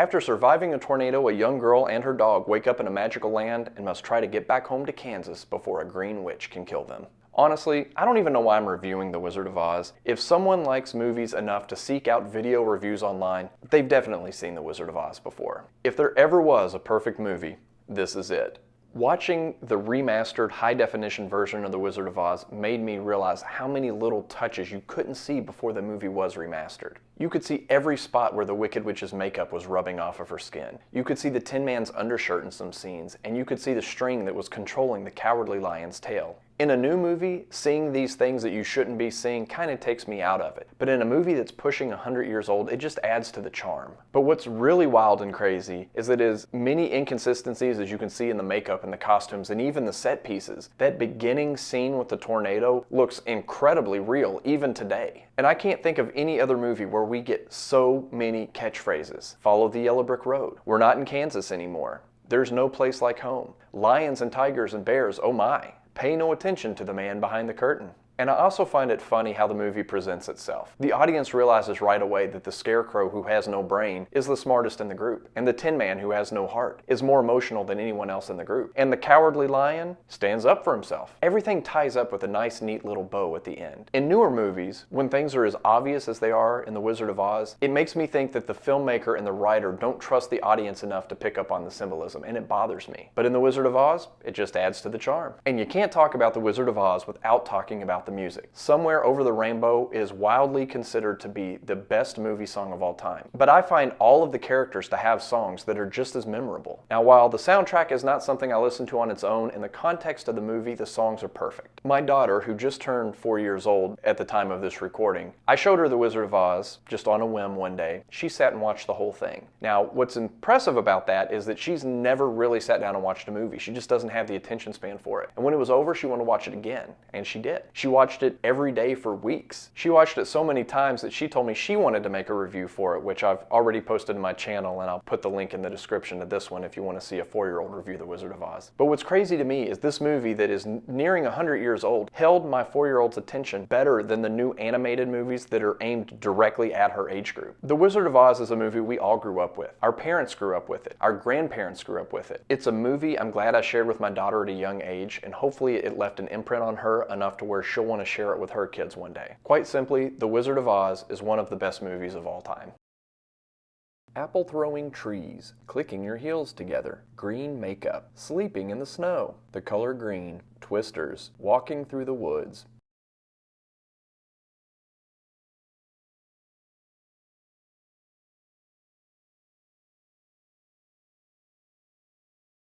After surviving a tornado, a young girl and her dog wake up in a magical land and must try to get back home to Kansas before a green witch can kill them. Honestly, I don't even know why I'm reviewing The Wizard of Oz. If someone likes movies enough to seek out video reviews online, they've definitely seen The Wizard of Oz before. If there ever was a perfect movie, this is it. Watching the remastered high-definition version of The Wizard of Oz made me realize how many little touches you couldn't see before the movie was remastered. You could see every spot where the Wicked Witch's makeup was rubbing off of her skin. You could see the Tin Man's undershirt in some scenes, and you could see the string that was controlling the Cowardly Lion's tail. In a new movie, seeing these things that you shouldn't be seeing kind of takes me out of it. But in a movie that's pushing 100 years old, it just adds to the charm. But what's really wild and crazy is that as many inconsistencies as you can see in the makeup and the costumes and even the set pieces, that beginning scene with the tornado looks incredibly real even today. And I can't think of any other movie where we get so many catchphrases. Follow the yellow brick road. We're not in Kansas anymore. There's no place like home. Lions and tigers and bears, oh my. Pay no attention to the man behind the curtain. And I also find it funny how the movie presents itself. The audience realizes right away that the Scarecrow, who has no brain, is the smartest in the group. And the Tin Man, who has no heart, is more emotional than anyone else in the group. And the Cowardly Lion stands up for himself. Everything ties up with a nice, neat little bow at the end. In newer movies, when things are as obvious as they are in The Wizard of Oz, it makes me think that the filmmaker and the writer don't trust the audience enough to pick up on the symbolism, and it bothers me. But in The Wizard of Oz, it just adds to the charm. And you can't talk about The Wizard of Oz without talking about the music. Somewhere Over the Rainbow is wildly considered to be the best movie song of all time. But I find all of the characters to have songs that are just as memorable. Now, while the soundtrack is not something I listen to on its own, in the context of the movie, the songs are perfect. My daughter, who just turned 4 years old at the time of this recording, I showed her The Wizard of Oz just on a whim one day. She sat and watched the whole thing. Now, what's impressive about that is that she's never really sat down and watched a movie. She just doesn't have the attention span for it. And when it was over, she wanted to watch it again. And she did. She watched it every day for weeks. She watched it so many times that she told me she wanted to make a review for it, which I've already posted in my channel, and I'll put the link in the description of this one if you want to see a 4-year-old review The Wizard of Oz. But what's crazy to me is this movie that is nearing 100 years old held my 4-year-old's attention better than the new animated movies that are aimed directly at her age group. The Wizard of Oz is a movie we all grew up with. Our parents grew up with it. Our grandparents grew up with it. It's a movie I'm glad I shared with my daughter at a young age, and hopefully it left an imprint on her enough to where she'll want to share it with her kids one day. Quite simply, The Wizard of Oz is one of the best movies of all time. Apple-throwing trees, clicking your heels together, green makeup, sleeping in the snow, the color green, twisters, walking through the woods,